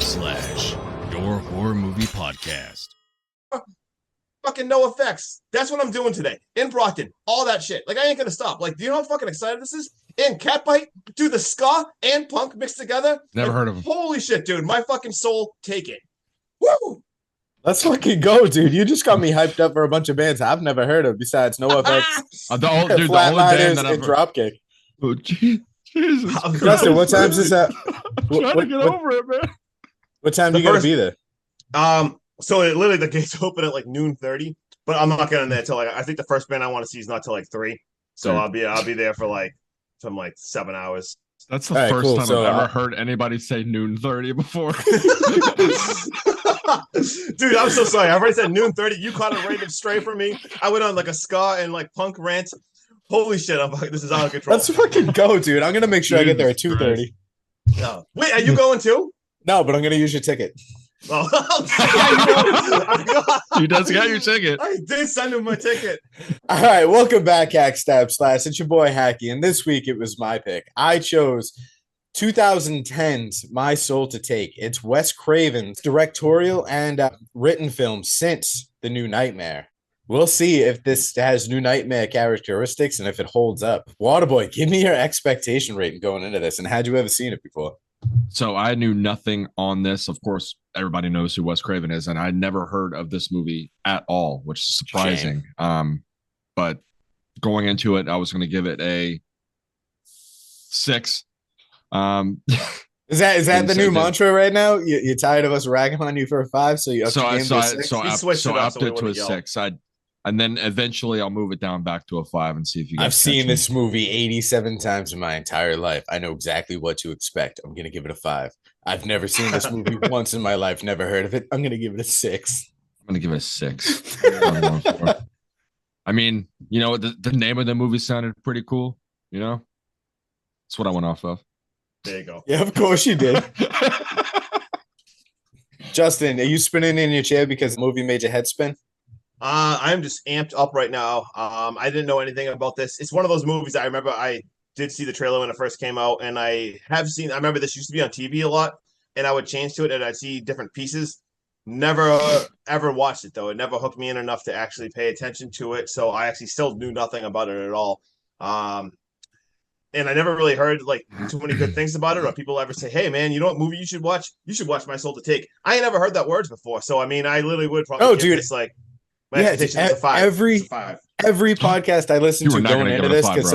your horror movie podcast. Fucking no effects. That's what I'm doing today. In Brockton. All that shit. Like, I ain't gonna stop. Like, do you know how fucking excited this is? And Catbite, do the ska and punk mixed together. Never heard of him. Holy shit, dude. My fucking soul, take it. Woo! Let's fucking go, dude. You just got me hyped up for a bunch of bands I've never heard of besides No Effects, the only band that and Dropkick. Oh, Jesus. Justin, what time's this at? I'm trying to get over it, man. What time do you gotta be there? So it literally the gates open at like 12:30, but I'm not getting there till like I think the first band I want to see is not till like 3. So I'll be there for like some like 7 hours. That's the first time I've ever heard anybody say 12:30 before. Dude, I'm so sorry. I already said 12:30. You caught it right straight from me. I went on like a ska and like punk rant. Holy shit! This is out of control. Let's fucking go, dude. I'm gonna make sure I get there at 2:30. No. Wait, are you going too? No, but I'm gonna use your ticket. Oh, he does got your ticket. I did send him my ticket. All right, welcome back, Hack Stab Slash. It's your boy Hacky, and this week it was my pick. I chose 2010's My Soul to Take. It's Wes Craven's directorial and written film since The New Nightmare. We'll see if this has New Nightmare characteristics and if it holds up. Waterboy, give me your expectation rating going into this, and had you ever seen it before? So I knew nothing on this. Of course, everybody knows who Wes Craven is, and I never heard of this movie at all, which is surprising. But going into it, I was going to give it a 6. Is that the new mantra right now? You're tired of us ragging on you for a 5, so you upped the game to a 6? So I upped it to a 6. And then eventually I'll move it down back to a 5 and see if you guys. I've seen this movie 87 times in my entire life. I know exactly what to expect. I'm going to give it a 5. I've never seen this movie once in my life, never heard of it. I'm going to give it a 6. I'm going to give it a 6. I mean, you know, the name of the movie sounded pretty cool, you know? That's what I went off of. There you go. Yeah, of course you did. Justin, are you spinning in your chair because the movie made your head spin? I'm just amped up right now. I didn't know anything about this. It's one of those movies I remember I did see the trailer when it first came out, and I remember this used to be on TV a lot, and I would change to it, and I'd see different pieces. Never ever watched it, though. It never hooked me in enough to actually pay attention to it, so I actually still knew nothing about it at all. And I never really heard like too many good things about it, or people ever say, "Hey, man, you know what movie you should watch? You should watch My Soul to Take." I ain't never heard that words before, so I mean, I literally would probably give this like my expectation is a 5. Every podcast I listen to going into this, because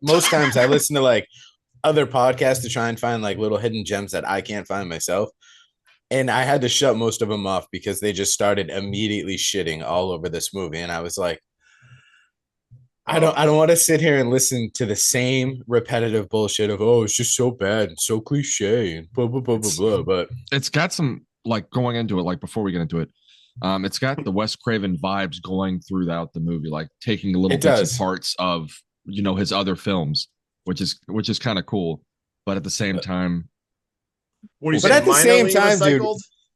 most times I listen to like other podcasts to try and find like little hidden gems that I can't find myself, and I had to shut most of them off because they just started immediately shitting all over this movie, and I was like, I don't want to sit here and listen to the same repetitive bullshit of, oh, it's just so bad and so cliche and blah, blah, blah, blah, blah. But it's got some, like, going into it, like, before we get into it, it's got the Wes Craven vibes going throughout the movie, like taking little bits and parts of, you know, his other films, which is kind of cool. But at the same time, dude,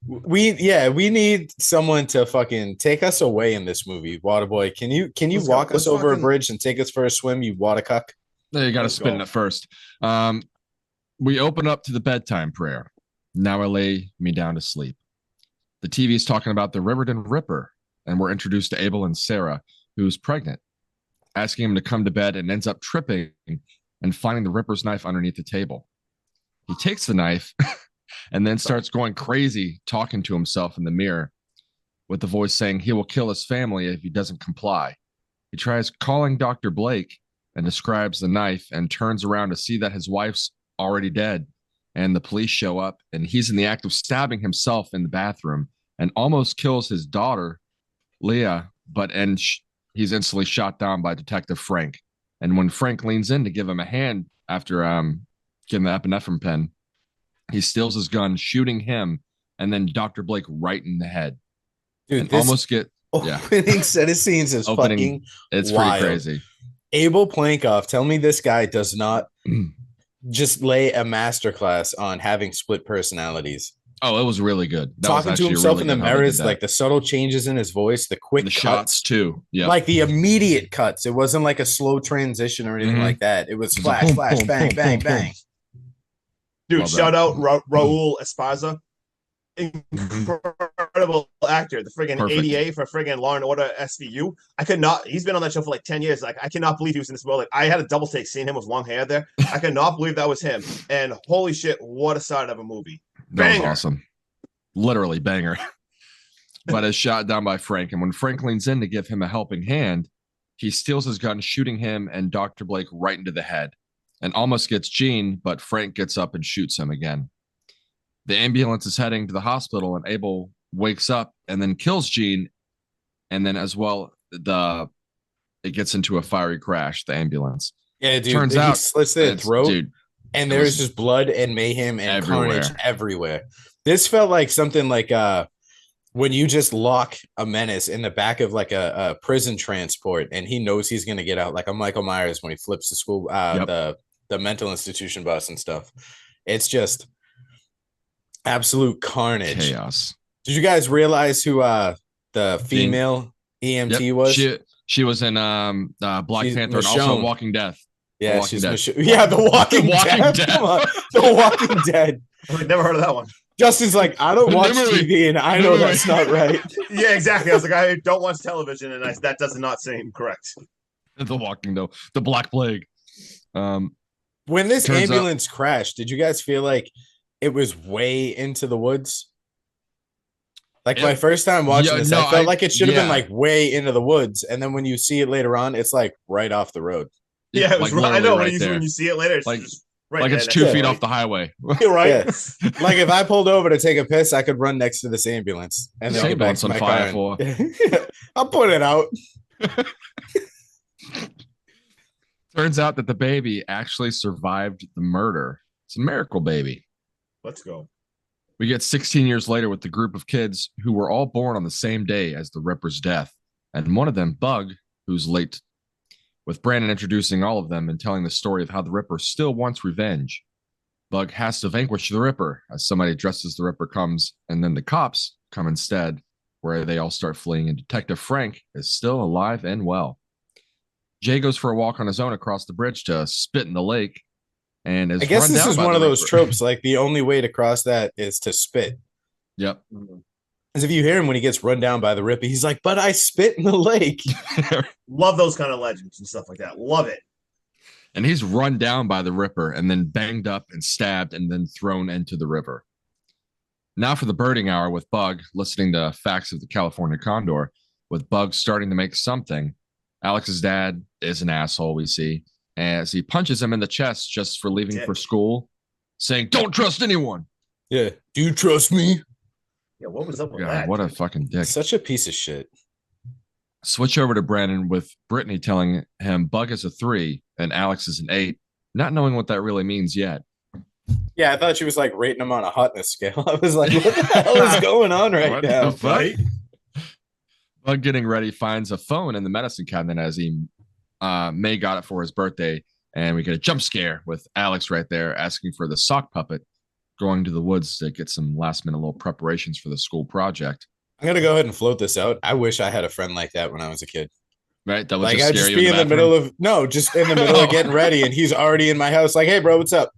we need someone to fucking take us away in this movie. Waterboy, can you walk us over a bridge and take us for a swim, you water cuck? No, you got to spin it first. We open up to the bedtime prayer. Now I lay me down to sleep. The TV is talking about the Riverton Ripper, and we're introduced to Abel and Sarah, who's pregnant, asking him to come to bed, and ends up tripping and finding the Ripper's knife underneath the table. He takes the knife and then starts going crazy, talking to himself in the mirror with the voice saying he will kill his family if he doesn't comply. He tries calling Dr. Blake and describes the knife and turns around to see that his wife's already dead, and the police show up, and he's in the act of stabbing himself in the bathroom and almost kills his daughter, Leah, he's instantly shot down by Detective Frank. And when Frank leans in to give him a hand after getting the epinephrine pen, he steals his gun, shooting him, and then Dr. Blake right in the head. Dude, this opening set of scenes is fucking it's wild. Pretty crazy. Abel Plankoff, tell me this guy does not just lay a masterclass on having split personalities. Oh, it was really good. Talking to himself in the mirrors, like the subtle changes in his voice, the quick cuts, shots too. Yeah, like the immediate cuts. It wasn't like a slow transition or anything like that. It was flash, flash, bang, bang, bang. Dude, shout out Raul Esparza. incredible actor. The friggin' Perfect. ADA for friggin' Law and Order SVU. I could not. He's been on that show for like 10 years. Like I cannot believe he was in this movie. Like I had a double take seeing him with long hair there. I could not believe that was him. And holy shit, what a side of a movie! That was awesome. Literally banger. But is shot down by Frank. And when Frank leans in to give him a helping hand, he steals his gun, shooting him and Dr. Blake right into the head, and almost gets Gene, but Frank gets up and shoots him again. The ambulance is heading to the hospital, and Abel wakes up and then kills Gene. And then as well, it gets into a fiery crash, the ambulance. Yeah, dude. Turns he out slits their throat, dude, and there's just blood and mayhem and carnage everywhere. This felt like something like when you just lock a menace in the back of like a prison transport, and he knows he's going to get out, like a Michael Myers when he flips the school, the mental institution bus and stuff. It's just absolute carnage. Chaos. Did you guys realize who the female EMT was? She was in Black Panther and also Walking Death. Yeah, Walking Dead. The Walking Dead. Come on. The Walking Dead. I've never heard of that one. Justin's like, I don't watch TV, and I know that's not right. Yeah, exactly. I was like, I don't watch television, and that does not seem correct. The Walking Dead, the Black Plague. When this ambulance crashed, did you guys feel like it was way into the woods? Like my first time watching this, I felt like it should have been like way into the woods, and then when you see it later on, it's like right off the road. Yeah, it was I know right when you see it later, it's like just right like it's 2 feet off the highway. Right. Yeah. Like if I pulled over to take a piss, I could run next to this ambulance and then get back to my car. I'll put it out. Turns out that the baby actually survived the murder. It's a miracle baby. Let's go. We get 16 years later with the group of kids who were all born on the same day as the Ripper's death. And one of them, Bug, who's late, with Brandon introducing all of them and telling the story of how the Ripper still wants revenge. Bug has to vanquish the Ripper as somebody dressed as the Ripper comes, and then the cops come instead, where they all start fleeing, and Detective Frank is still alive and well. Jay goes for a walk on his own across the bridge to spit in the lake, and I guess this is one of those tropes. Like the only way to cross that is to spit. Yep. As if you hear him when he gets run down by the Ripper, he's like, "But I spit in the lake." Love those kind of legends and stuff like that. Love it. And he's run down by the Ripper and then banged up and stabbed and then thrown into the river. Now for the birding hour with Bug, listening to facts of the California condor, with Bug starting to make something. Alex's dad is an asshole, we see, as he punches him in the chest just for leaving for school, saying, "Don't trust anyone." Yeah. Do you trust me? Yeah, what was up with God, that? what a fucking dick. Such a piece of shit. Switch over to Brandon with Brittany telling him Bug is a 3 and Alex is an 8, not knowing what that really means yet. Yeah, I thought she was like rating him on a hotness scale. I was like, what the hell is going on right now? Right? Bug getting ready finds a phone in the medicine cabinet as he May got it for his birthday, and we get a jump scare with Alex right there asking for the sock puppet, going to the woods to get some last minute little preparations for the school project. I'm gonna go ahead and float this out. I wish I had a friend like that when I was a kid. Right? That was like I'd just be in the middle of just in the middle of getting ready, and he's already in my house. Like, hey, bro, what's up?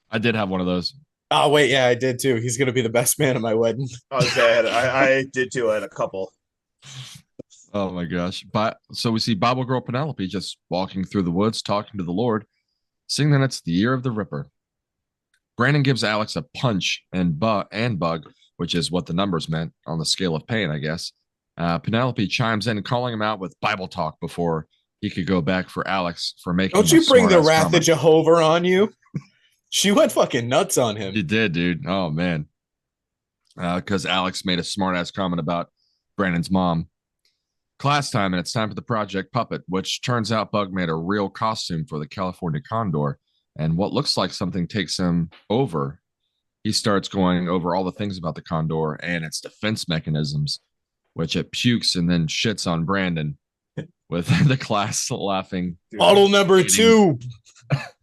I did have one of those. Oh wait, yeah, I did too. He's gonna be the best man at my wedding. I did too. I had a couple. Oh my gosh! But so we see Bible girl Penelope just walking through the woods, talking to the Lord, saying that it's the year of the Ripper. Brandon gives Alex a punch and Bug, which is what the numbers meant on the scale of pain, I guess. Penelope chimes in, calling him out with Bible talk before he could go back for Alex for making. Don't you bring the wrath of Jehovah on you? She went fucking nuts on him. She did, dude. Oh man, because Alex made a smart ass comment about Brandon's mom. Class time, and it's time for the Project Puppet, which turns out Bug made a real costume for the California condor. And what looks like something takes him over. He starts going over all the things about the condor and its defense mechanisms, which it pukes and then shits on Brandon, with the class laughing. Bottle number 2.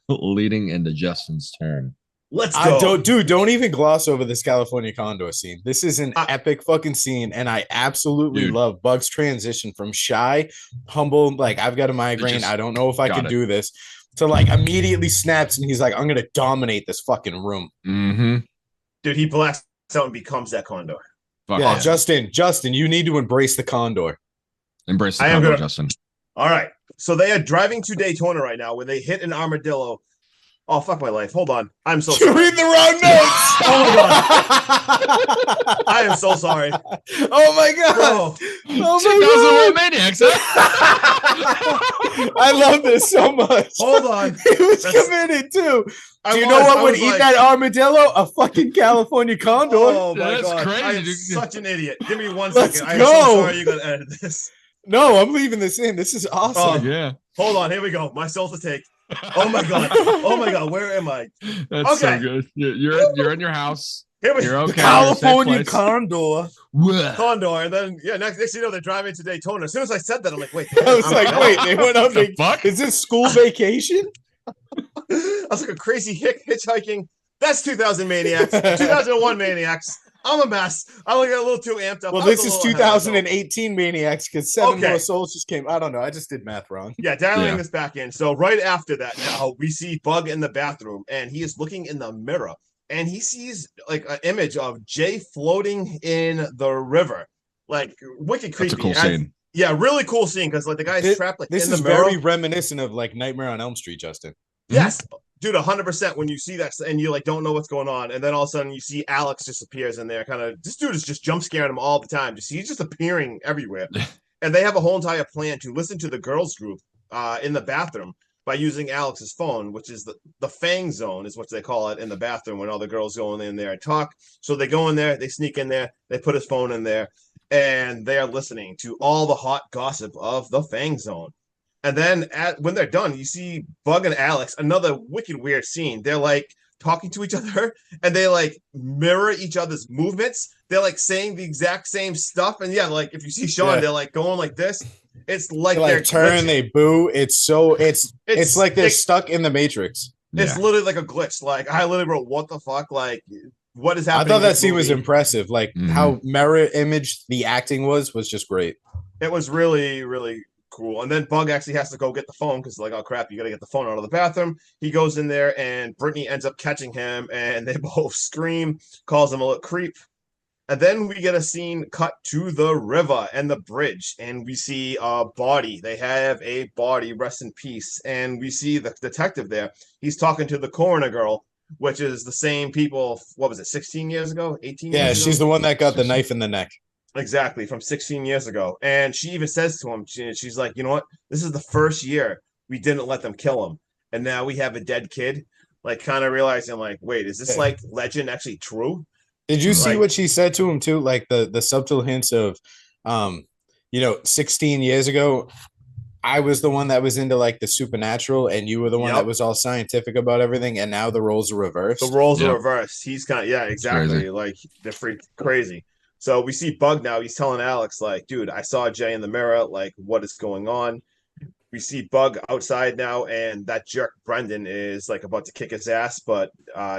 Leading into Justin's turn. Let's go. Don't even gloss over this California condor scene. This is an epic fucking scene, and I absolutely love Bug's transition from shy, humble, like I've got a migraine, I don't know if I can do this, to like immediately snaps and he's like, I'm gonna dominate this fucking room. Mm-hmm. Dude, he blasts out and becomes that condor. Fuck yeah, Justin, you need to embrace the condor. Embrace the condor, Justin. All right. So they are driving to Daytona right now where they hit an armadillo. Oh, fuck my life. Hold on. I'm so sorry. You read the wrong notes. Oh my god. I am so sorry. Oh my god. Bro. Oh my god. Maniacs. I love this so much. Hold on. He was committed too. Do you know what would eat that armadillo? A fucking California condor. Oh my That's god. crazy. I am such an idiot. Give me 1 Let's second. go. I'm so sorry you're gonna edit this. No, I'm leaving this in. This is awesome. Yeah. Hold on. Here we go. My soul's to take. Oh my god. Oh my god. Where am I? That's Okay. so good. You're in your house. Here we You're go. okay. California condor. Condor. And then next thing you know, they're driving to Daytona. As soon as I said that, I'm like, wait. I was like, wait, they went on fuck? Is this school vacation? I was like a crazy hitchhiking. That's 2000 Maniacs. 2001 Maniacs. I'm a mess. I got a little too amped up. Well, this is 2018 Maniacs because 7 more souls just came. I don't know. I just did math wrong. Yeah, dialing this back in. So right after that, now we see Bug in the bathroom, and he is looking in the mirror, and he sees like an image of Jay floating in the river, like wicked creepy. That's a cool scene. Yeah, really cool scene because like the guy's trapped like this in the is mirror. very reminiscent of like Nightmare on Elm Street, Justin. Yes. Dude, 100% when you see that and you like don't know what's going on, and then all of a sudden you see Alex just appears in there, kind of this dude is just jump scaring him all the time. He's just appearing everywhere. And they have a whole entire plan to listen to the girls group in the bathroom by using Alex's phone, which is the Fang Zone is what they call it in the bathroom when all the girls go in there and talk. So they go in there, they sneak in there, they put his phone in there, and they are listening to all the hot gossip of the Fang Zone. And then when they're done, you see Bug and Alex, another wicked weird scene. They're like talking to each other and they like mirror each other's movements. They're like saying the exact same stuff. And yeah, like if you see Sean, they're like going like this. It's like they turn, they boo. It's like they're stuck in the Matrix. It's literally like a glitch. Like I literally wrote, what the fuck? Like what is happening? I thought that scene was impressive. Like how mirror image the acting was just great. It was really, really cool. And then Bug actually has to go get the phone because like, oh crap, you gotta get the phone out of the bathroom. He goes in there and Brittany ends up catching him and they both scream, calls him a little creep. And then we get a scene cut to the river and the bridge, and we see a body. They have a body, rest in peace. And we see the detective there. He's talking to the coroner girl, which is the same people, what was it, 16 years ago? 18 years ago? Yeah, she's the one that got the knife in the neck. Exactly, from 16 years ago. And she even says to him, she's like, you know what? This is the first year we didn't let them kill him. And now we have a dead kid. Like, kind of realizing, like, wait, is this, like, legend actually true? Did you see what she said to him, too? Like, the subtle hints of, 16 years ago, I was the one that was into, like, the supernatural, and you were the one that was all scientific about everything, and now the roles are reversed. The roles are reversed. He's kind of, exactly. Like, they're freaking crazy. So we see Bug now. He's telling Alex, like, dude, I saw Jay in the mirror. Like, what is going on? We see Bug outside now, and that jerk Brendan is like about to kick his ass, but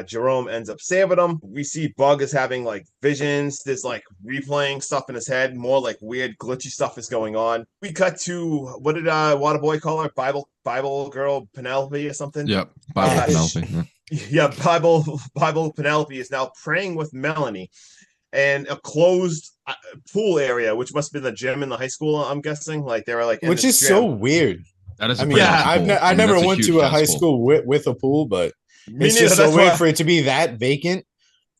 Jerome ends up saving him. We see Bug is having like visions. There's like replaying stuff in his head. More like weird glitchy stuff is going on. We cut to what did Waterboy call her? Bible girl Penelope or something? Yep. Bible Penelope. Yeah, Bible Penelope is now praying with Melanie. And a closed pool area, which must have been the gym in the high school, I'm guessing. Like they were like, which is so weird. That is, I never went to a high school with a pool, but it's just so weird for it to be that vacant,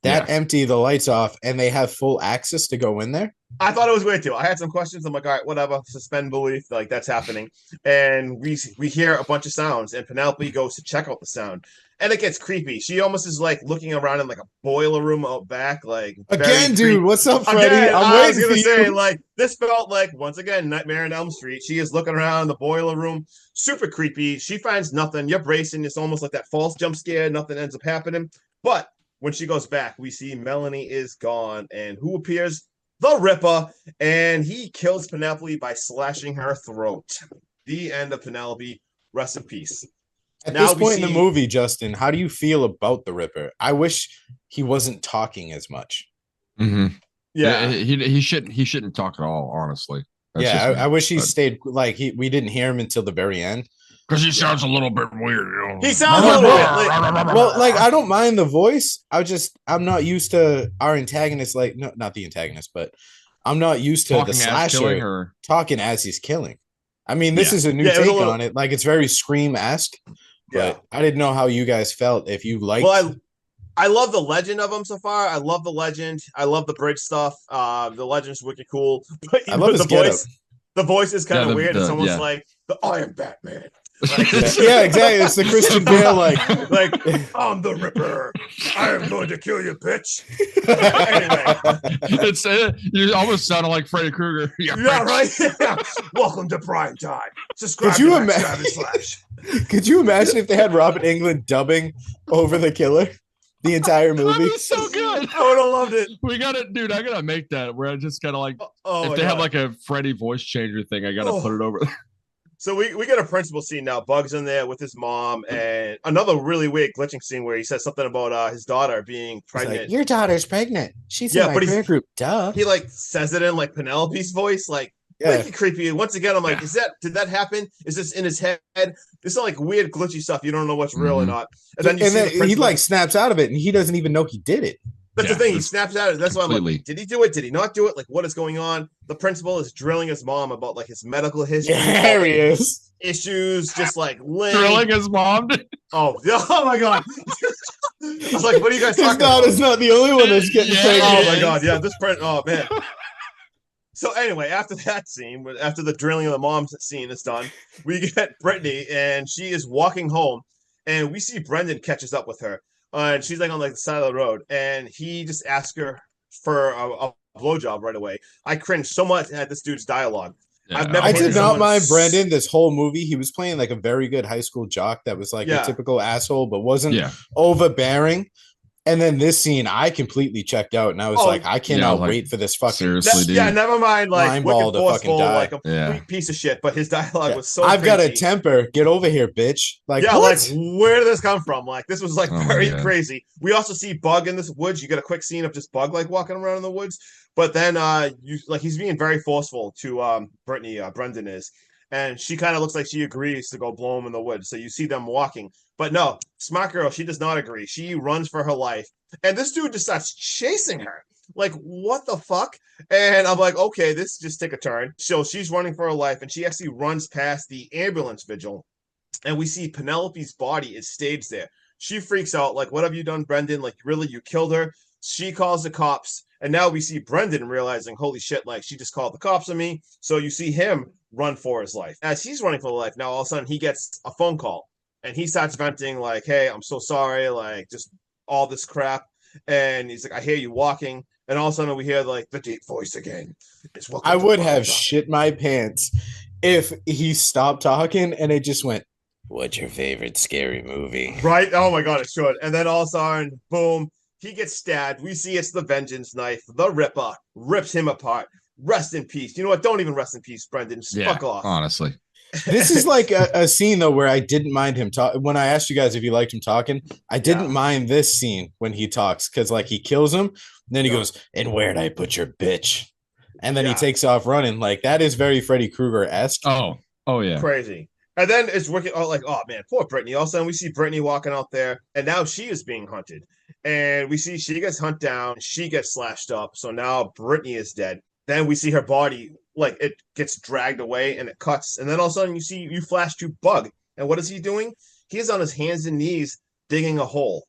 that empty, the lights off, and they have full access to go in there. I thought it was weird too. I had some questions. I'm like, all right, whatever, suspend belief. Like that's happening, and we hear a bunch of sounds, and Penelope goes to check out the sound. And it gets creepy. She almost is like looking around in like a boiler room out back. Like again, dude, what's up, Freddie? Again, I was gonna say, like, this felt like once again Nightmare on Elm Street. She is looking around the boiler room, super creepy. She finds nothing. You're bracing. It's almost like that false jump scare. Nothing ends up happening. But when she goes back, we see Melanie is gone, and who appears? The Ripper, and he kills Penelope by slashing her throat. The end of Penelope. Rest in peace. At this point in the movie, Justin, how do you feel about the Ripper? I wish he wasn't talking as much. Mm-hmm. Yeah, he shouldn't talk at all. Honestly, I wish he stayed. Like we didn't hear him until the very end. Because he sounds a little bit weird. He sounds a little bit. Well, like I don't mind the voice. I'm not used to our antagonist. Like, no, not the antagonist, but I'm not used to the slasher talking as he's killing. I mean, this is a new take on it. Like, it's very Scream-esque. But I didn't know how you guys felt. If you liked. Well, I love the legend of him so far. I love the legend. I love the bridge stuff. The legend's wicked cool. But I love his voice. The voice is kind of weird. It's almost like the Iron Batman. Like, yeah, exactly. It's the Christian Bale, like I'm the Ripper. I am going to kill you, bitch. Anyway, it's you almost sounded like Freddy Krueger. Yeah, right. Welcome to Prime Time. Subscribe to Slash. Could you imagine if they had Robin Englund dubbing over the killer the entire movie? That was so good. I would have loved it. We got it, dude. I gotta make that. Where I just gotta like, if they have like a Freddy voice changer thing, I gotta put it over. So we get a principal scene now. Bug's in there with his mom, and another really weird glitching scene where he says something about his daughter being pregnant. Like, your daughter's pregnant. She's in my prayer group. Duh. He like says it in like Penelope's voice, like creepy. Once again, I'm like, did that happen? Is this in his head? This is like weird glitchy stuff. You don't know what's real or not. And then he like snaps out of it, and he doesn't even know he did it. That's the thing. He snaps out of it. That's why I'm like, did he do it? Did he not do it? Like, what is going on? The principal is drilling his mom about like his medical history. Yeah, there he is. Issues, just like drilling his mom. Oh my god! I was like, "What are you guys talking about?" His daughter's not the only one that's getting pregnant. Oh my god! Yeah, this print. Oh man. So anyway, after that scene, after the drilling of the mom's scene is done, we get Brittany, and she is walking home, and we see Brendan catches up with her, and she's like on like the side of the road, and he just asks her for a blowjob right away. I cringed so much at this dude's dialogue. Yeah. I did not mind Brendan this whole movie. He was playing like a very good high school jock that was like a typical asshole, but wasn't overbearing. And then this scene, I completely checked out, and I was like, I cannot wait for this fucking seriously, dude. Yeah, never mind, like wicked forceful, like a complete piece of shit. But his dialogue was so. I've got a temper. Get over here, bitch! Like, like where did this come from? Like, this was like very crazy. We also see Bug in this woods. You get a quick scene of just Bug like walking around in the woods. But then he's being very forceful to Brittany, Brendan is. And she kind of looks like she agrees to go blow him in the woods. So you see them walking. But no, smart girl, she does not agree. She runs for her life. And this dude just starts chasing her. Like, what the fuck? And I'm like, okay, this just take a turn. So she's running for her life, and she actually runs past the ambulance vigil. And we see Penelope's body is staged there. She freaks out, like, what have you done, Brendan? Like, really, you killed her? She calls the cops. And now we see Brendan realizing, holy shit, like, she just called the cops on me. So you see him run for his life. As he's running for his life, now all of a sudden he gets a phone call. And he starts venting, like, hey, I'm so sorry, like, just all this crap. And he's like, I hear you walking. And all of a sudden we hear, like, the deep voice again. I would have shit my pants if he stopped talking and it just went, what's your favorite scary movie? Right? Oh, my God, it should. And then all of a sudden, boom, he gets stabbed. We see it's the vengeance knife. The Ripper rips him apart. Rest in peace. You know what? Don't even rest in peace, Brendan. Just fuck off. Honestly. This is like a scene, though, where I didn't mind him talk. When I asked you guys if you liked him talking, I didn't mind this scene when he talks, because like he kills him, and then he goes, and where'd I put your bitch? And then he takes off running. Like, that is very Freddy Krueger-esque. Oh yeah. Crazy. And then it's working out like, oh man, poor Brittany. All of a sudden we see Brittany walking out there, and now she is being hunted. And we see she gets hunted down, she gets slashed up. So now Brittany is dead. Then we see her body, like it gets dragged away and it cuts. And then all of a sudden you flash to Bug. And what is he doing? He's on his hands and knees digging a hole.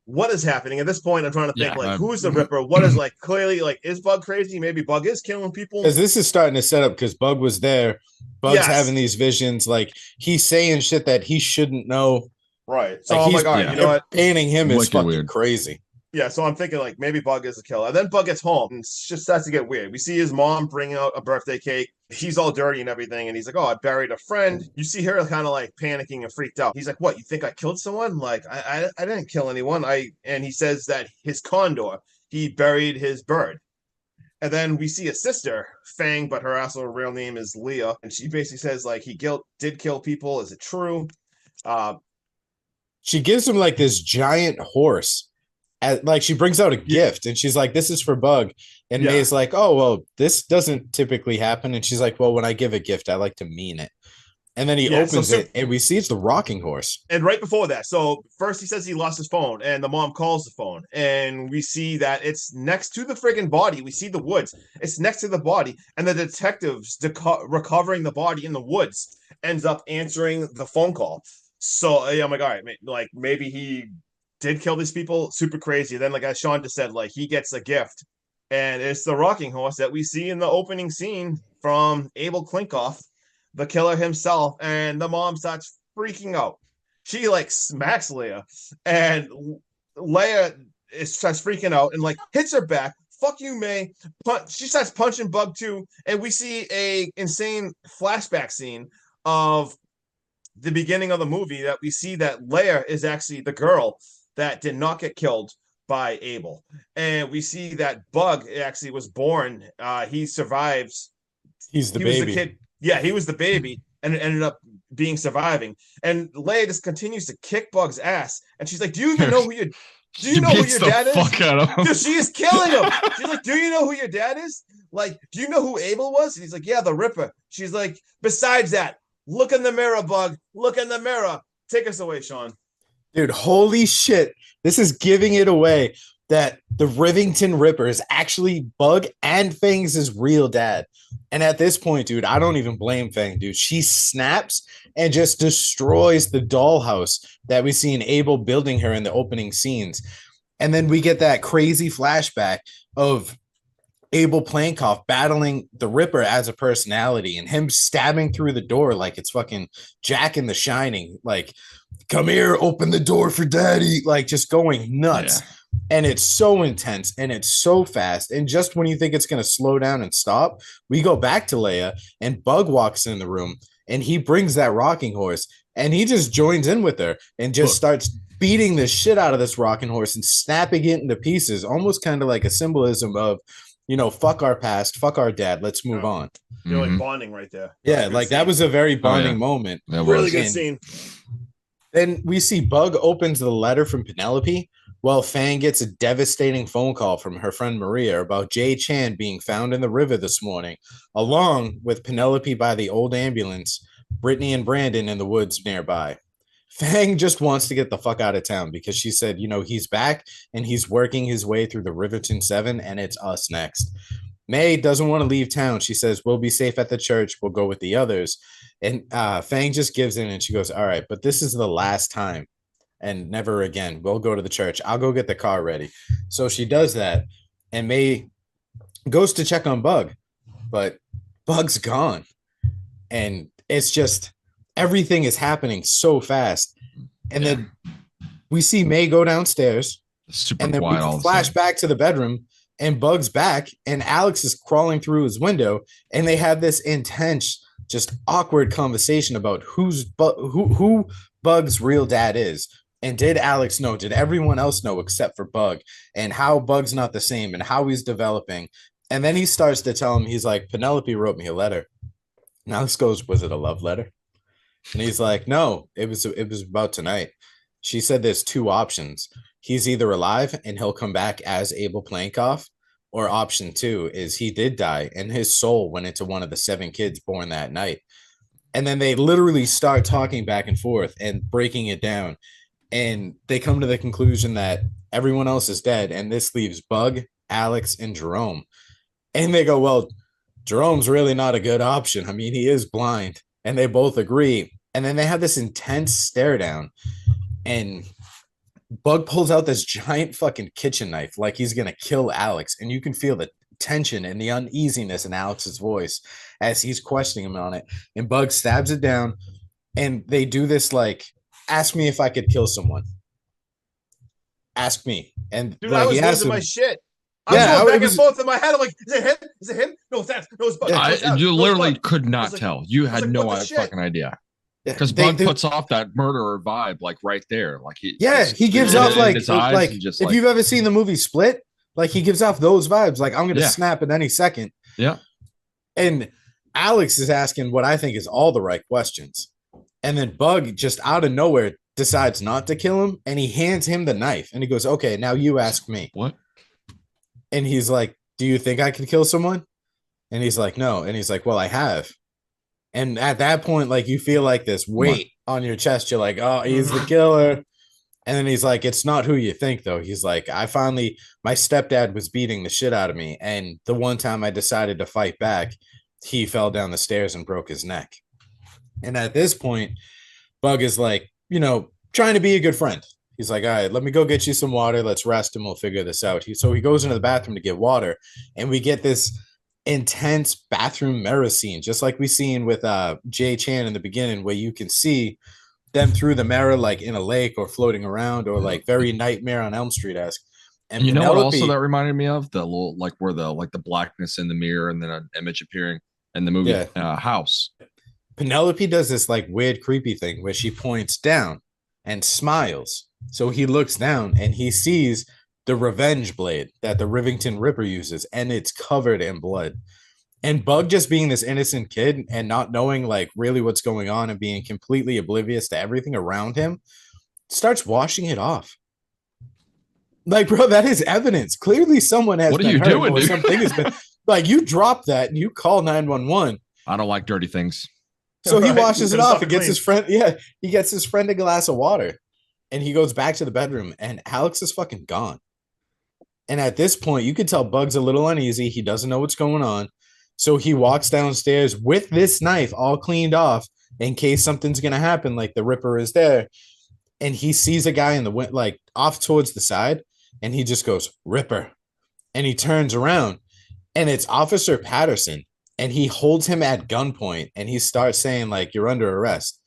What is happening? At this point, I'm trying to think, who's the Ripper? What is, like, clearly, like, is Bug crazy? Maybe Bug is killing people. Because this is starting to set up, because Bug was there. Bug's having these visions. Like, he's saying shit that he shouldn't know. Right. So I'm like, all right, you know what? Painting him is fucking weird. Crazy. Yeah, so I'm thinking, like, maybe Bug is the killer. And then Bug gets home, and it just starts to get weird. We see his mom bring out a birthday cake. He's all dirty and everything, and he's like, oh, I buried a friend. You see her kind of, like, panicking and freaked out. He's like, what, you think I killed someone? Like, I didn't kill anyone. And he says that his condor, he buried his bird. And then we see a sister, Fang, but her actual real name is Leah. And she basically says, like, he did kill people. Is it true? She gives him, like, this giant horse. Like, she brings out a gift, and she's like, this is for Bug. And May's like, oh, well, this doesn't typically happen. And she's like, well, when I give a gift, I like to mean it. And then he opens it, and we see it's the rocking horse. And right before that, so first he says he lost his phone, and the mom calls the phone, and we see that it's next to the friggin' body. We see the woods. It's next to the body, and the detectives recovering the body in the woods ends up answering the phone call. So yeah, I'm like, all right, like maybe he did kill these people. Super crazy. Then, like as Sean just said, like he gets a gift, and it's the rocking horse that we see in the opening scene from Abel Klinkoff, the killer himself, and the mom starts freaking out. She like smacks Leia, and Leia starts freaking out and like hits her back. Fuck you, May. She starts punching Bug too, and we see a insane flashback scene of the beginning of the movie that we see that Leia is actually the girl that did not get killed by Abel, and we see that Bug actually was born. He survives. He's the he baby. Was the kid. Yeah, he was the baby, and it ended up being surviving. And Leia just continues to kick Bug's ass, and she's like, "Do you even know who you? Do you know who your dad is?" Dude, she is killing him. She's like, "Do you know who your dad is? Like, do you know who Abel was?" And he's like, "Yeah, the Ripper." She's like, "Besides that, look in the mirror, Bug. Look in the mirror." Take us away, Sean. Dude, holy shit! This is giving it away that the Rivington Ripper is actually Bug and Fang's real dad. And at this point, dude, I don't even blame Fang, dude. She snaps and just destroys the dollhouse that we see in Abel building her in the opening scenes. And then we get that crazy flashback of Abel Plankoff battling the Ripper as a personality and him stabbing through the door like it's fucking Jack in the Shining. Like, come here, open the door for daddy. Like, just going nuts. Yeah. And it's so intense and it's so fast. And just when you think it's going to slow down and stop, we go back to Leia and Bug walks in the room and he brings that rocking horse and he just joins in with her and just starts beating the shit out of this rocking horse and snapping it into pieces, almost kind of like a symbolism of, you know, fuck our past, fuck our dad, let's move on. You're like bonding right there. Yeah, like that was a very bonding moment. Really good scene. Then we see Bug opens the letter from Penelope, while Fang gets a devastating phone call from her friend Maria about Jay Chan being found in the river this morning, along with Penelope by the old ambulance, Brittany and Brandon in the woods nearby. Fang just wants to get the fuck out of town because she said, you know, he's back and he's working his way through the Riverton 7 and it's us next. May doesn't want to leave town. She says, we'll be safe at the church. We'll go with the others. And Fang just gives in and she goes, all right, but this is the last time. And never again. We'll go to the church. I'll go get the car ready. So she does that. And May goes to check on Bug. But Bug's gone. And it's just everything is happening so fast. And then we see May go downstairs. Super and then we flash back to the bedroom. And Bug's back. And Alex is crawling through his window. And they have this intense, just awkward conversation about who Bug's real dad is. And did Alex know? Did everyone else know except for Bug? And how Bug's not the same and how he's developing. And then he starts to tell him, he's like, Penelope wrote me a letter. And Alex goes, was it a love letter? And he's like, no, it was about tonight. She said there's two options. He's either alive and he'll come back as Abel Plankoff, or option two is he did die and his soul went into one of the 7 kids born that night. And then they literally start talking back and forth and breaking it down. And they come to the conclusion that everyone else is dead. And this leaves Bug, Alex, and Jerome. And they go, well, Jerome's really not a good option. I mean, he is blind. And they both agree. And then they have this intense stare down. And Bug pulls out this giant fucking kitchen knife like he's going to kill Alex. And you can feel the tension and the uneasiness in Alex's voice as he's questioning him on it. And Bug stabs it down. And they do this like, ask me if I could kill someone. Ask me. And dude, like, I was losing my shit. I was going back and forth in my head. I'm like, is it him? Is it him? No, it's that. No, it's Bug. Yeah, you literally could not tell. You had no fucking idea. Because Bug puts off that murderer vibe like right there. Like he gives off like if you've ever seen the movie Split, like he gives off those vibes. Like I'm gonna snap at any second. Yeah. And Alex is asking what I think is all the right questions. And then Bug just out of nowhere decides not to kill him. And he hands him the knife. And he goes, okay, now you ask me. What? And he's like, do you think I could kill someone? And he's like, no. And he's like, well, I have. And at that point, like, you feel like this weight on your chest. You're like, oh, he's the killer. And then he's like, it's not who you think, though. He's like, my stepdad was beating the shit out of me. And the one time I decided to fight back, he fell down the stairs and broke his neck. And at this point, Bug is like, trying to be a good friend. He's like, all right, let me go get you some water. Let's rest and we'll figure this out. So he goes into the bathroom to get water. And we get this intense bathroom mirror scene, just like we seen with Jay Chan in the beginning, where you can see them through the mirror, like in a lake or floating around, or like very Nightmare on Elm Street-esque. And you know what also that reminded me of? The little, like, where the blackness in the mirror and then an image appearing in the movie House. Penelope does this like weird creepy thing where she points down and smiles. So he looks down and he sees the revenge blade that the Rivington Ripper uses, and it's covered in blood. And Bug, just being this innocent kid and not knowing like really what's going on and being completely oblivious to everything around him, starts washing it off. Like, bro, that is evidence. Clearly someone has been hurt. What are you doing, dude? Something has been like, you drop that and you call 911. I don't like dirty things. So he washes it off and gets his friend. Yeah, he gets his friend a glass of water and he goes back to the bedroom and Alex is fucking gone. And at this point, you could tell Bug's a little uneasy. He doesn't know what's going on. So he walks downstairs with this knife all cleaned off in case something's going to happen, like the Ripper is there. And he sees a guy in the like off towards the side and he just goes, Ripper. And he turns around and it's Officer Patterson. And he holds him at gunpoint and he starts saying, like, you're under arrest.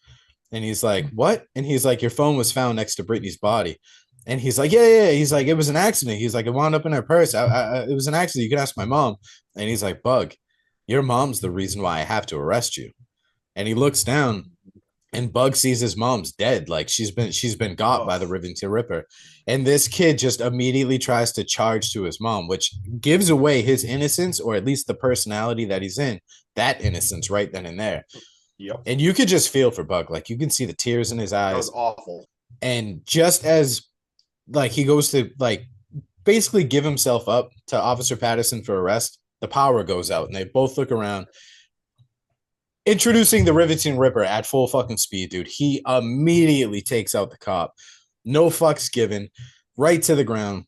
And he's like, what? And he's like, your phone was found next to Brittany's body. And he's like, yeah. He's like, it was an accident. He's like, it wound up in her purse. It was an accident. You can ask my mom. And he's like, Bug, your mom's the reason why I have to arrest you. And he looks down and Bug sees his mom's dead. Like she's been got by the Rivington Ripper. And this kid just immediately tries to charge to his mom, which gives away his innocence, or at least the personality that he's in, that innocence right then and there. Yep. And you could just feel for Bug. Like you can see the tears in his eyes. That was awful. And just as like he goes to like basically give himself up to Officer Patterson for arrest, the power goes out and they both look around. Introducing the Rivington Ripper at full fucking speed, dude. He immediately takes out the cop. No fucks given. Right to the ground.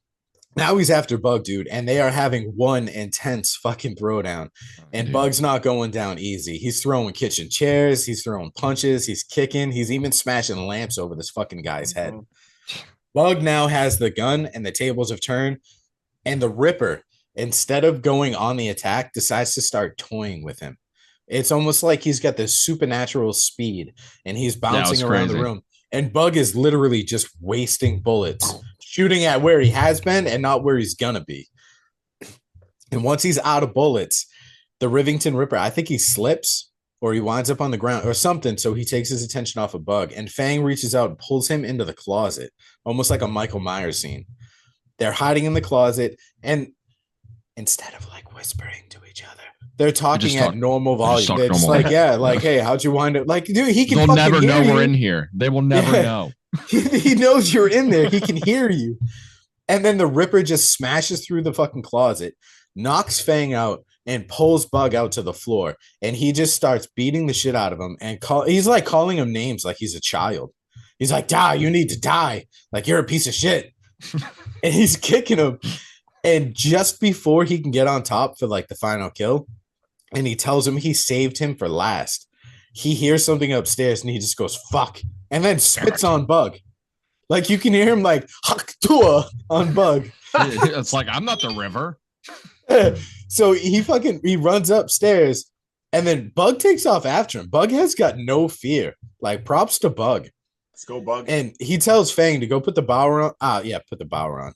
Now he's after Bug, dude, and they are having one intense fucking throwdown. And Bug's not going down easy. He's throwing kitchen chairs. He's throwing punches. He's kicking. He's even smashing lamps over this fucking guy's head. Bug now has the gun and the tables have turned. And the Ripper, instead of going on the attack, decides to start toying with him. It's almost like he's got this supernatural speed and he's bouncing around the room. And Bug is literally just wasting bullets, shooting at where he has been and not where he's gonna be. And once he's out of bullets, the Rivington Ripper, I think he slips or he winds up on the ground or something. So he takes his attention off of Bug and Fang reaches out and pulls him into the closet, almost like a Michael Myers scene. They're hiding in the closet and instead of like whispering to each other, they're talking at normal volume. They're just like, yeah, like, hey, how'd you wind up? Like, dude, he can. They'll never know we're in here. They will never know. He knows you're in there. He can hear you. And then the Ripper just smashes through the fucking closet, knocks Fang out, and pulls Bug out to the floor. And he just starts beating the shit out of him. And he's like calling him names like he's a child. He's like, die, you need to die. Like, you're a piece of shit. And he's kicking him. And just before he can get on top for like the final kill, and he tells him he saved him for last, he hears something upstairs and he just goes, fuck, and then spits on Bug. Like you can hear him like, Haktua on Bug. It's like, I'm not the river. So he runs upstairs and then Bug takes off after him. Bug has got no fear. Like props to Bug. Let's go, Bug. And he tells Fang to go put the power on. Put the power on.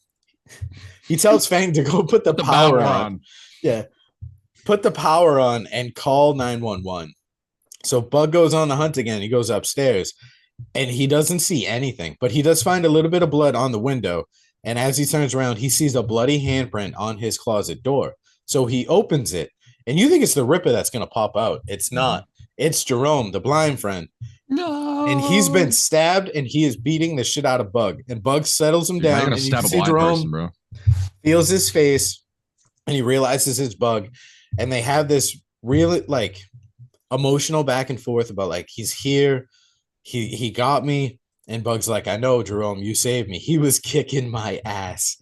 He tells Fang to go put the power on. Yeah. Put the power on and call 911. So Bug goes on the hunt again. He goes upstairs and he doesn't see anything, but he does find a little bit of blood on the window. And as he turns around, he sees a bloody handprint on his closet door. So he opens it and you think it's the Ripper that's going to pop out. It's not. It's Jerome, the blind friend. No. And he's been stabbed and he is beating the shit out of Bug. And Bug settles him down. And you can see Jerome feels his face and he realizes it's Bug. And they have this really like emotional back and forth about like he's here, he got me, and Bug's like, I know, Jerome, you saved me. He was kicking my ass.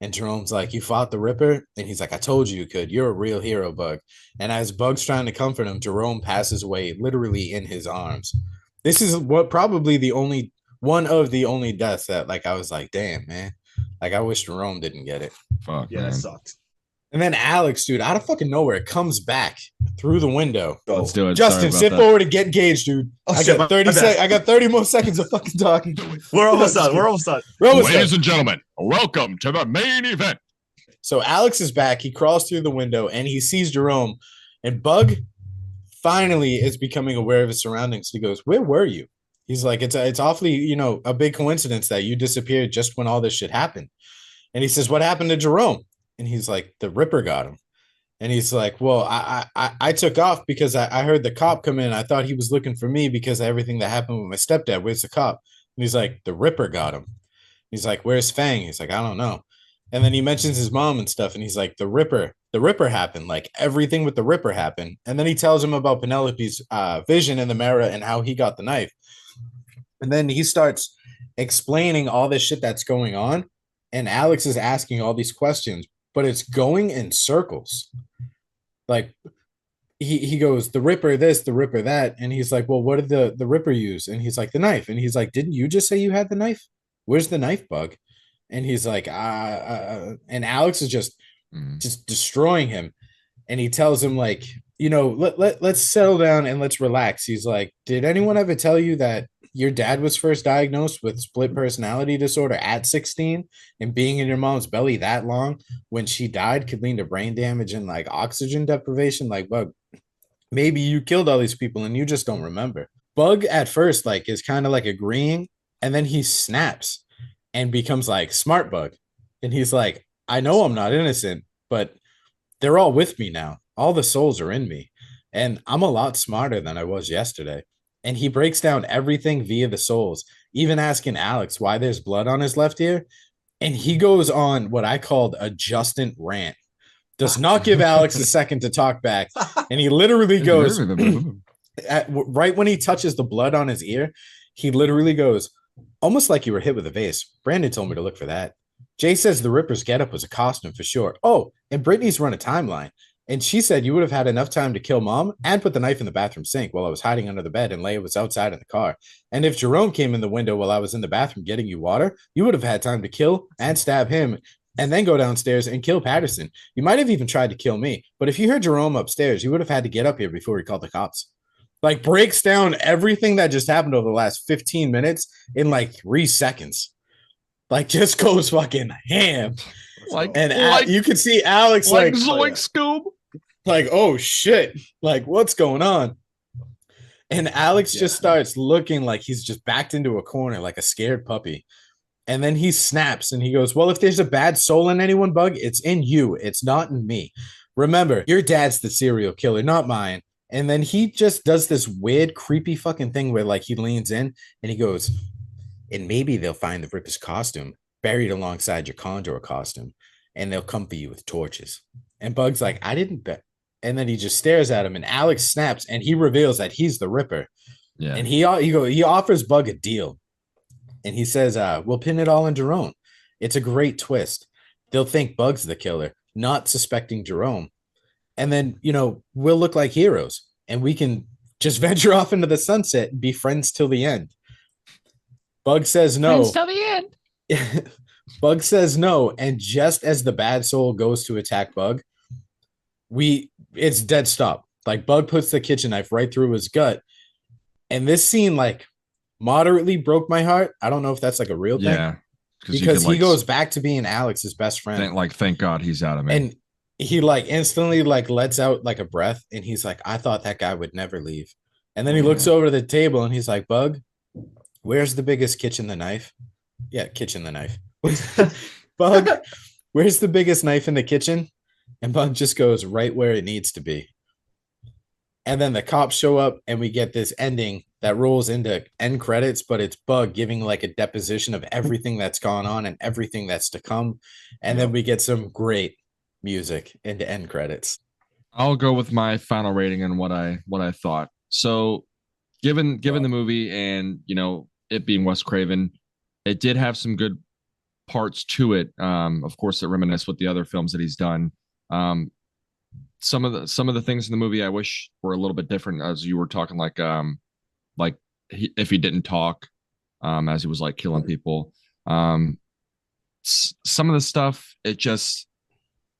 And Jerome's like, you fought the Ripper? And he's like, I told you could. You're a real hero, Bug. And as Bug's trying to comfort him, Jerome passes away literally in his arms. This is what probably one of the only deaths that like I was like, damn, man. Like I wish Jerome didn't get it. Fuck, Yeah, man. that sucked. And then Alex, dude, out of fucking nowhere, comes back through the window. Let's do it. Justin, sit forward and get engaged, dude. I got 30 more seconds of fucking talking. We're almost done. Ladies and gentlemen, welcome to the main event. So Alex is back. He crawls through the window and he sees Jerome. And Bug finally is becoming aware of his surroundings. He goes, where were you? He's like, it's awfully, a big coincidence that you disappeared just when all this shit happened. And he says, what happened to Jerome? And he's like, the Ripper got him. And he's like, well, I took off because I heard the cop come in. I thought he was looking for me because of everything that happened with my stepdad. Where's the cop? And he's like, the Ripper got him. He's like, where's Fang? He's like, I don't know. And then he mentions his mom and stuff. And he's like, the Ripper happened. Like everything with the Ripper happened. And then he tells him about Penelope's vision in the mirror and how he got the knife. And then he starts explaining all this shit that's going on. And Alex is asking all these questions, but it's going in circles. Like he goes, the Ripper this, the Ripper that. And he's like, well, what did the Ripper use? And he's like, the knife. And he's like, didn't you just say you had the knife? Where's the knife, Bug? And he's like, and Alex is just destroying him. And he tells him like, let's settle down and let's relax. He's like, did anyone ever tell you that your dad was first diagnosed with split personality disorder at 16 and being in your mom's belly that long when she died could lead to brain damage and like oxygen deprivation? Like, Bug, maybe you killed all these people and you just don't remember. Bug at first like is kind of like agreeing, and then he snaps and becomes like smart Bug. And he's like, I know I'm not innocent, but they're all with me now. All the souls are in me. And I'm a lot smarter than I was yesterday. And he breaks down everything via the souls, even asking Alex why there's blood on his left ear. And he goes on what I called a Justin rant. Does not give Alex a second to talk back. And he literally goes, right when he touches the blood on his ear, he literally goes, almost like you were hit with a vase. Brandon told me to look for that. Jay says the Ripper's getup was a costume for sure. Oh, and Brittany's run a timeline. And she said you would have had enough time to kill mom and put the knife in the bathroom sink while I was hiding under the bed and Leia was outside in the car. And if Jerome came in the window while I was in the bathroom getting you water, you would have had time to kill and stab him and then go downstairs and kill Patterson. You might have even tried to kill me. But if you heard Jerome upstairs, you would have had to get up here before he called the cops. Like breaks down everything that just happened over the last 15 minutes in like 3 seconds. Like just goes fucking ham. You can see Alex like Zoink Scoob. Like, oh shit, like what's going on? And Alex just starts looking like he's just backed into a corner like a scared puppy. And then he snaps and he goes, well, if there's a bad soul in anyone, Bug, it's in you. It's not in me. Remember, your dad's the serial killer, not mine. And then he just does this weird, creepy fucking thing where like he leans in and he goes, and maybe they'll find the Ripper's costume buried alongside your Condor costume and they'll come for you with torches. And Bug's like, I didn't bet. And then he just stares at him and Alex snaps and he reveals that he's the Ripper. Yeah. And he offers Bug a deal. And he says, we'll pin it all on Jerome. It's a great twist. They'll think Bug's the killer, not suspecting Jerome. And then, we'll look like heroes and we can just venture off into the sunset and be friends till the end. Bug says no. Friends till the end. Bug says no. And just as the bad soul goes to attack Bug, it's dead stop. Like Bug puts the kitchen knife right through his gut. And this scene like moderately broke my heart. I don't know if that's like a real thing. Yeah. Because he goes back to being Alex's best friend. Thank God he's out of it. And he like instantly like lets out like a breath and he's like, I thought that guy would never leave. And then he looks over to the table and he's like, Bug, where's the biggest kitchen the knife? Yeah, kitchen the knife. Bug, where's the biggest knife in the kitchen? And Bug just goes right where it needs to be. And then the cops show up and we get this ending that rolls into end credits, but it's Bug giving like a deposition of everything that's gone on and everything that's to come. And then we get some great music into end credits. I'll go with my final rating and what I thought. So, given the movie and it being Wes Craven, it did have some good parts to it. Of course, that reminisce with the other films that he's done. Um, some of the things in the movie I wish were a little bit different, as you were talking, like if he didn't talk, as he was like killing people. Some of the stuff, it just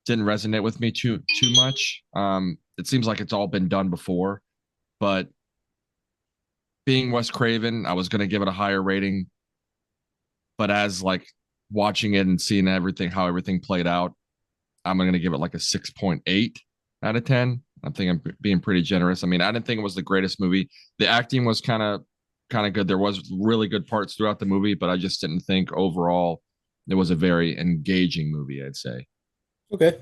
didn't resonate with me too much. It seems like it's all been done before, but being Wes Craven, I was going to give it a higher rating, but as like watching it and seeing how everything played out, I'm going to give it like a 6.8 out of 10. I think I'm being pretty generous. I mean, I didn't think it was the greatest movie. The acting was kind of good. There was really good parts throughout the movie, but I just didn't think overall it was a very engaging movie, I'd say. Okay.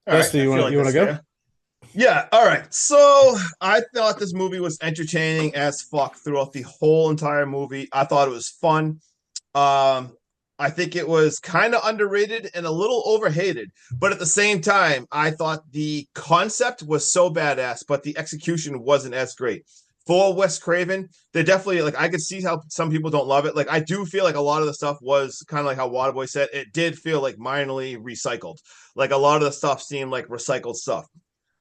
Dusty, you want to go? Yeah. All right. So I thought this movie was entertaining as fuck throughout the whole entire movie. I thought it was fun. I think it was kind of underrated and a little overhated, but at the same time, I thought the concept was so badass, but the execution wasn't as great. For Wes Craven, they definitely, like, I could see how some people don't love it. Like, I do feel like a lot of the stuff was kind of like how Waterboy said, it did feel like minorly recycled. Like, a lot of the stuff seemed like recycled stuff.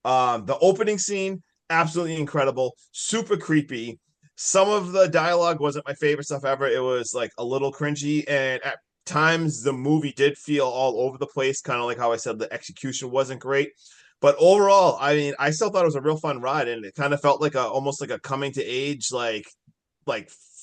The opening scene, absolutely incredible, super creepy. Some of the dialogue wasn't my favorite stuff ever. It was like a little cringy, and at times the movie did feel all over the place, kind of like how I said the execution wasn't great. But overall, I mean, I still thought it was a real fun ride, and it kind of felt like almost like a coming to age, like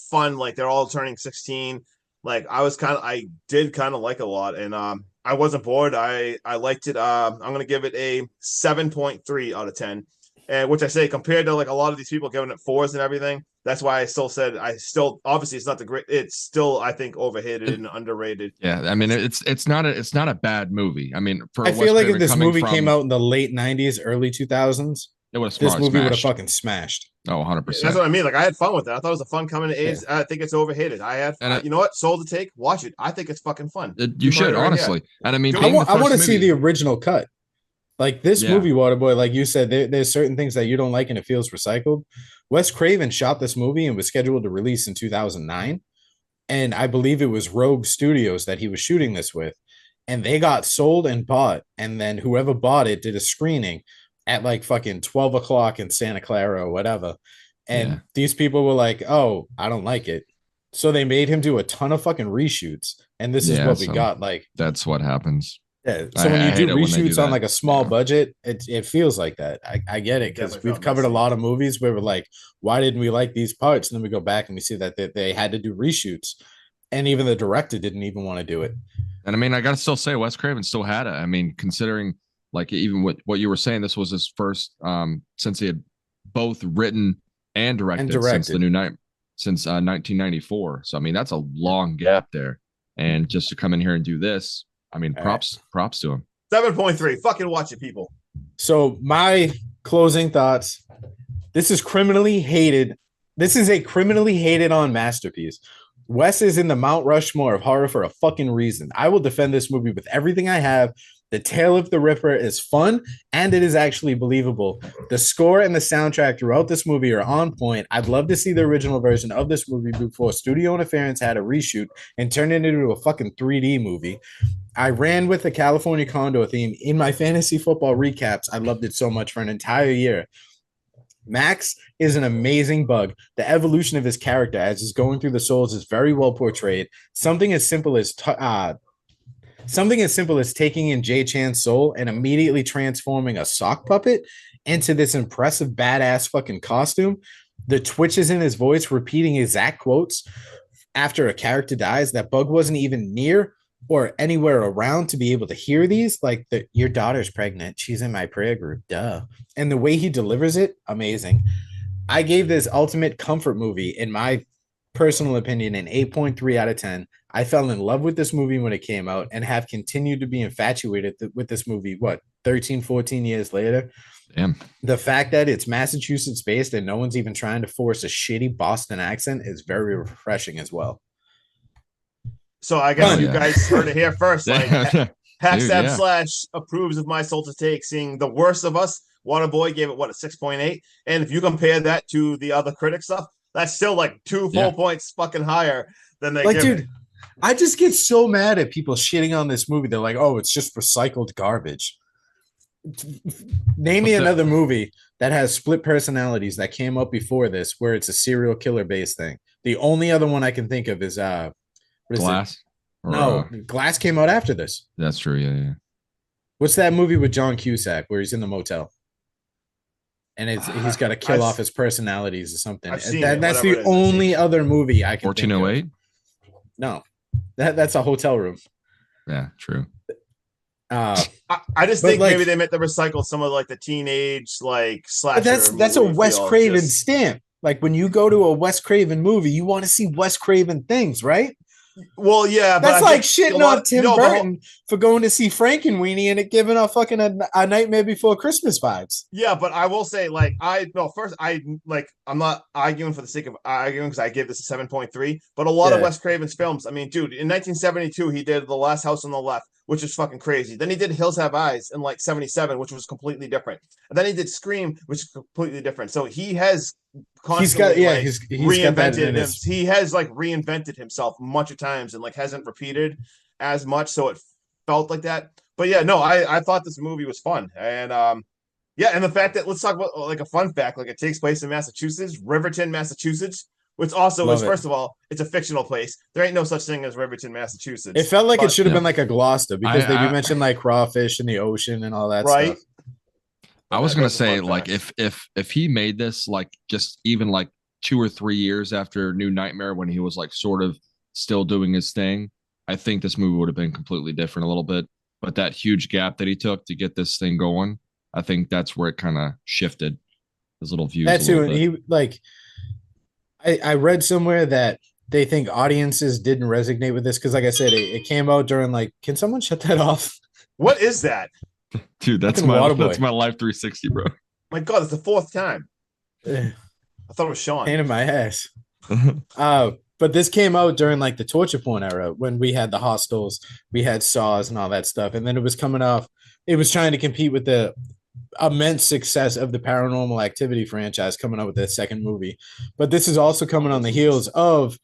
fun, like they're all turning 16. Like I did kind of like it a lot, and I wasn't bored. I liked it. I'm gonna give it a 7.3 out of 10. And which I say compared to like a lot of these people giving it 4s and everything, that's why I still obviously it's not the great. It's still I think overhated and underrated. Yeah, I mean it's not a bad movie. I mean, I feel like if this movie came out in the late 90s, early 2000s, this movie would have fucking smashed. Oh, 100%. That's what I mean. Like I had fun with it. I thought it was a fun coming to age. Yeah. I think it's overhated. You know what? Sold to take. Watch it. I think it's fucking fun. You should honestly. And I mean, I want to see the original cut. Like this movie, Waterboy, like you said, there's certain things that you don't like and it feels recycled. Wes Craven shot this movie and was scheduled to release in 2009. And I believe it was Rogue Studios that he was shooting this with. And they got sold and bought. And then whoever bought it did a screening at like fucking 12 o'clock in Santa Clara or whatever. And these people were like, oh, I don't like it. So they made him do a ton of fucking reshoots. And this is what we got. Like that's what happens. Yeah. So when you do reshoots on like a small budget, it feels like that. I get it because we've covered a lot of movies where we're like, why didn't we like these parts? And then we go back and we see that they had to do reshoots. And even the director didn't even want to do it. And I mean, I got to still say Wes Craven still had it. I mean, considering like even what you were saying, this was his first since he had both written and directed. Since 1994. So I mean, that's a long gap there. And just to come in here and do this, I mean, props to him. 7.3. Fucking watch it, people. So my closing thoughts. This is criminally hated. This is a criminally hated on masterpiece. Wes is in the Mount Rushmore of horror for a fucking reason. I will defend this movie with everything I have. The Tale of the Ripper is fun, and it is actually believable. The score and the soundtrack throughout this movie are on point. I'd love to see the original version of this movie before Studio Interference had a reshoot and turned it into a fucking 3D movie. I ran with the California Condor theme in my fantasy football recaps. I loved it so much for an entire year. Max is an amazing bug. The evolution of his character as he's going through the souls is very well portrayed. Something as simple as taking in Jay Chan's soul and immediately transforming a sock puppet into this impressive badass fucking costume. The twitches in his voice repeating exact quotes after a character dies. That bug wasn't even near or anywhere around to be able to hear these. Like your daughter's pregnant. She's in my prayer group. Duh. And the way he delivers it, amazing. I gave this ultimate comfort movie, in my personal opinion, an 8.3 out of 10. I fell in love with this movie when it came out and have continued to be infatuated with this movie, 13, 14 years later? Damn. The fact that it's Massachusetts based and no one's even trying to force a shitty Boston accent is very refreshing as well. So I guess you guys heard it here first. Like, Hackstab yeah. Slash approves of my soul to take, seeing The Worst of Us. Waterboy gave it, what, a 6.8? And if you compare that to the other critic stuff, that's still like 2 full points fucking higher than they give it. I just get so mad at people shitting on this movie. They're like, oh, it's just recycled garbage. Name me another movie that has split personalities that came up before this where it's a serial killer based thing. The only other one I can think of is Glass. No, Glass came out after this. That's true. Yeah. What's that movie with John Cusack where he's in the motel? And he's got to kill off his personalities or something. That's the only other movie I can 1408? No. That's a hotel room. Yeah, true. I just think maybe they meant to recycle some of like the teenage like slasher. That's a Wes Craven stamp. Like when you go to a Wes Craven movie, you want to see Wes Craven things, right? Well, yeah, that's like shitting on Tim Burton for going to see Frankenweenie and it giving a fucking a Nightmare Before Christmas vibes. Yeah, but I will say, like, I'm not arguing for the sake of arguing because I give this a 7.3. But a lot of Wes Craven's films, I mean, dude, in 1972 he did The Last House on the Left, which is fucking crazy. Then he did Hills Have Eyes in like 77, which was completely different. And then he did Scream, which is completely different. So he has constantly reinvented he has like reinvented himself a bunch of times and like hasn't repeated as much, so it felt like that. But yeah, no, I thought this movie was fun. And and the fact that, let's talk about like a fun fact, like it takes place in Massachusetts, Riverton, Massachusetts, which also is, first of all, it's a fictional place. There ain't no such thing as Riverton, Massachusetts. It felt like it should have been like a Gloucester because they do mention like crawfish in the ocean and all that stuff. I was gonna say, like, if he made this like just even like 2 or 3 years after New Nightmare, when he was like sort of still doing his thing, I think this movie would have been completely different a little bit. But that huge gap that he took to get this thing going, I think that's where it kind of shifted his little views. That too, and he like, I read somewhere that they think audiences didn't resonate with this because, like I said, it came out during like, can someone shut that off? What is that? Dude, that's my Life 360, bro. My God, it's the 4th time. I thought it was Sean. Pain in my ass. But this came out during like the torture porn era when we had the Hostels, we had Saws and all that stuff. And then it was coming off, it was trying to compete with the immense success of the Paranormal Activity franchise coming out with their second movie. But this is also coming on the heels of,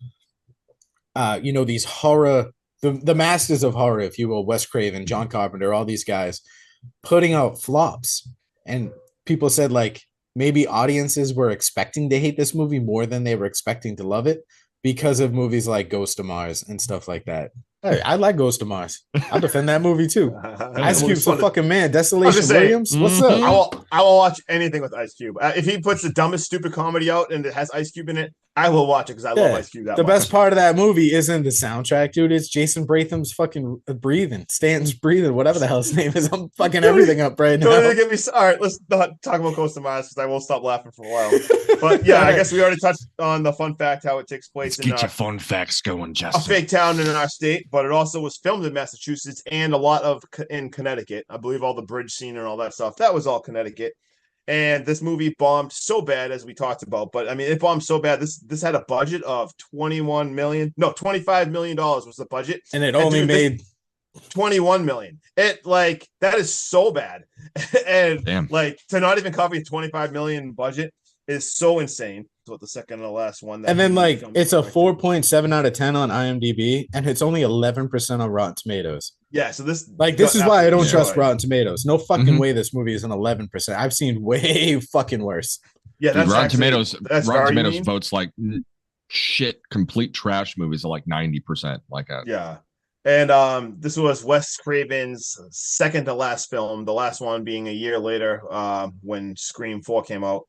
these horror, the masters of horror, if you will, Wes Craven, John Carpenter, all these guys putting out flops. And people said like maybe audiences were expecting to hate this movie more than they were expecting to love it because of movies like Ghost of Mars and stuff like that. Hey, I like Ghost of Mars. I'll defend that movie too. Ice Cube's the fucking man. Desolation Williams. What's up? I will watch anything with Ice Cube. If he puts the dumbest stupid comedy out and it has Ice Cube in it, I will watch it because I love Ice Cube that much. The best part of that movie isn't the soundtrack, dude. It's Jason Statham's fucking breathing. Stanton's breathing, whatever the hell his name is. I'm fucking everything up right now. Don't get me all right, let's not talk about Ghost of Mars because I will stop laughing for a while. But yeah, I guess we already touched on the fun fact, how it takes place Get your fun facts going, Justin. A fake town in our state, but it also was filmed in Massachusetts and a lot of in Connecticut. I believe all the bridge scene and all that stuff, that was all Connecticut. And this movie bombed so bad, as we talked about. But I mean, it bombed so bad. This had a budget of $25 million was the budget, and it only made $21 million. It like that is so bad, and damn, like to not even cover a $25 million budget is so insane. What the second and the last one, and then like it's a 4.7 out of 10 on IMDb, and it's only 11% on Rotten Tomatoes. Yeah, so this is why I don't trust Rotten Tomatoes. No fucking way this movie is an 11%. I've seen way fucking worse. Yeah, that's Rotten Tomatoes. Rotten Tomatoes votes like shit, complete trash movies are like 90%. Like that. Yeah, and this was Wes Craven's second to last film. The last one being a year later, when Scream 4 came out.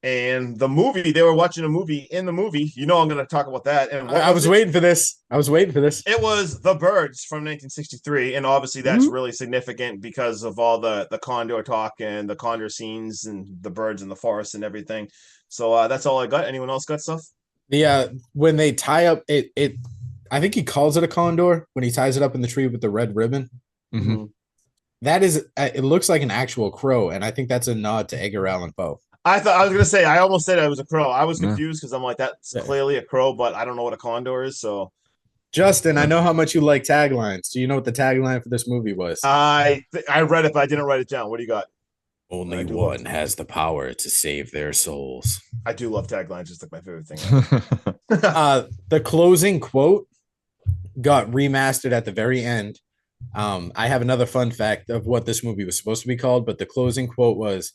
And the movie, they were watching a movie in the movie. You know, I'm going to talk about that. And I was waiting for this. It was The Birds from 1963. And obviously that's really significant because of all the condor talk and the condor scenes and the birds in the forest and everything. So that's all I got. Anyone else got stuff? When they tie up it, I think he calls it a condor when he ties it up in the tree with the red ribbon. Mm-hmm. That is, it looks like an actual crow. And I think that's a nod to Edgar Allan Poe. I was gonna say I almost said it was a crow. I was confused because I'm like, that's clearly a crow, but I don't know what a condor is. So Justin, I know how much you like taglines. Do you know what the tagline for this movie was? I read it, but I didn't write it down. What do you got? Only one has the power to save their souls. I do love taglines. It's like my favorite thing. The closing quote got remastered at the very end. I have another fun fact of what this movie was supposed to be called, but the closing quote was,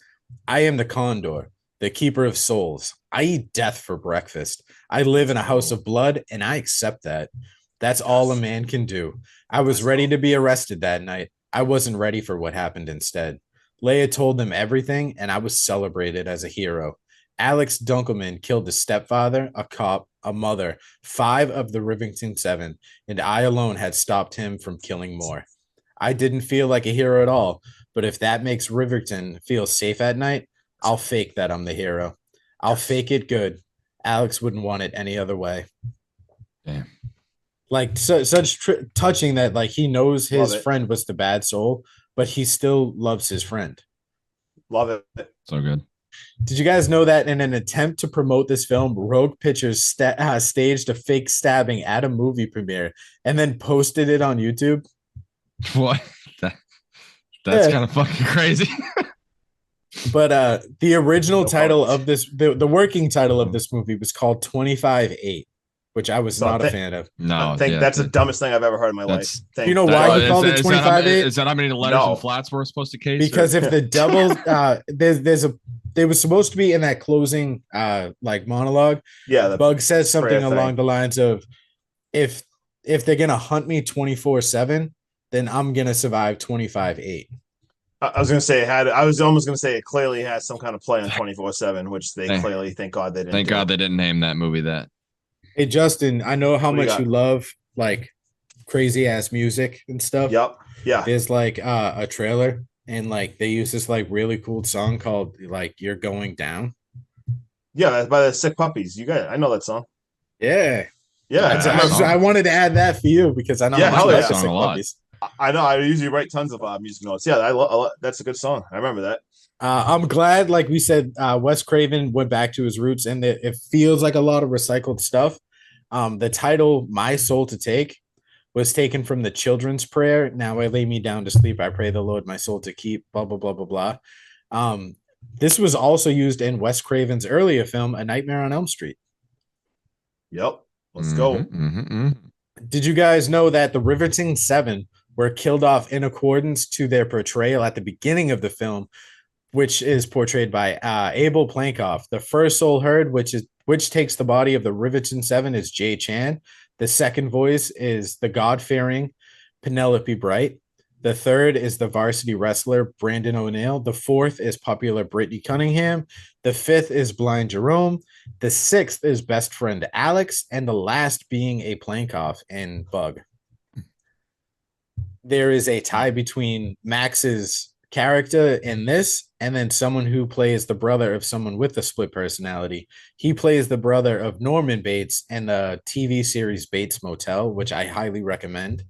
"I am the condor, the keeper of souls. I eat death for breakfast. I live in a house of blood, and I accept that. That's all a man can do. I was ready to be arrested that night. I wasn't ready for what happened instead. Leia told them everything, and I was celebrated as a hero. Alex Dunkelman killed a stepfather, a cop, a mother, 5 of the Rivington 7, and I alone had stopped him from killing more. I didn't feel like a hero at all, but if that makes Riverton feel safe at night, I'll fake that I'm the hero. I'll fake it good. Alex wouldn't want it any other way." Damn. Like such touching that like he knows his friend was the bad soul, but he still loves his friend. Love it. So good. Did you guys know that in an attempt to promote this film, Rogue Pictures staged a fake stabbing at a movie premiere and then posted it on YouTube? What? That's kind of fucking crazy. But the original title of this, the working title of this movie was called 25-8, which I was not a fan of. No, that's the dumbest thing I've ever heard in my life. You know why we called it 25-8? Is that how many letters and flats we're supposed to case? Because if the double, they was supposed to be in that closing like monologue. Yeah, Bug says something along the lines of, if they're gonna hunt me 24/7, then I'm gonna survive 25-8. I was gonna say I was almost gonna say it clearly has some kind of play on 24/7, which they clearly thank God they didn't. Thank God they didn't name that movie that. Hey Justin, I know how much you love like crazy ass music and stuff. Yep. Yeah. There's like a trailer and like they use this like really cool song called like "You're Going Down." Yeah, that's by the Sick Puppies. I know that song. Yeah. Yeah. I wanted to add that for you because I know how much that song a lot. Puppies. I know. I usually write tons of music notes. Yeah, that's a good song. I remember that. I'm glad, like we said, Wes Craven went back to his roots, and it feels like a lot of recycled stuff. The title "My Soul to Take" was taken from the children's prayer. "Now I lay me down to sleep. I pray the Lord my soul to keep." Blah blah blah blah blah. This was also used in Wes Craven's earlier film, A Nightmare on Elm Street. Yep. Let's go. Did you guys know that the Riverton 7 were killed off in accordance to their portrayal at the beginning of the film, which is portrayed by Abel Plankoff? The first soul heard, which takes the body of the Riverton 7, is Jay Chan. The second voice is the God-fearing Penelope Bright. The third is the varsity wrestler Brandon O'Neill. The fourth is popular Brittany Cunningham. The fifth is blind Jerome. The sixth is best friend Alex, and the last being a Plankoff and Bug. There is a tie between Max's character in this and then someone who plays the brother of someone with a split personality. He plays the brother of Norman Bates in the TV series Bates Motel, which I highly recommend.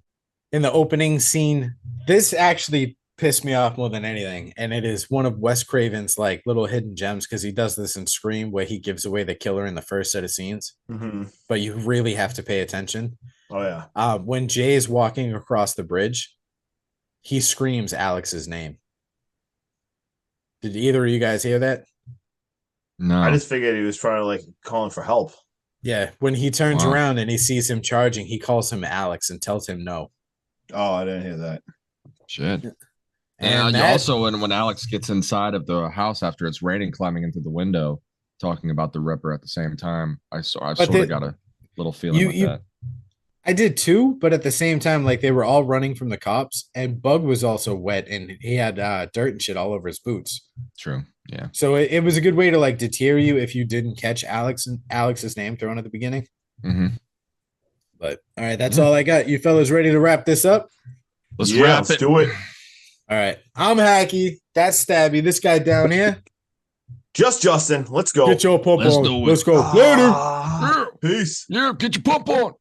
In the opening scene, this actually pissed me off more than anything, and it is one of Wes Craven's like little hidden gems because he does this in Scream where he gives away the killer in the first set of scenes, but you really have to pay attention. Oh yeah. When Jay is walking across the bridge, he screams Alex's name. Did either of you guys hear that? No. I just figured he was trying to like calling for help. Yeah, when he turns around and he sees him charging, he calls him Alex and tells him no. Oh, I didn't hear that. Shit. And also when Alex gets inside of the house after it's raining, climbing into the window, talking about the Ripper at the same time, I sort of got a little feeling with that. I did too, but at the same time, like they were all running from the cops, and Bug was also wet, and he had dirt and shit all over his boots. True, yeah. So it was a good way to like deter you if you didn't catch Alex's name thrown at the beginning. But all right, that's all I got. You fellas ready to wrap this up? Let's wrap it. Do it. All right, I'm Hacky. That's Stabby. This guy down here. Just Justin. Let's go. Get your pump on. Let's go. Later. Peace. Yeah, get your pump on.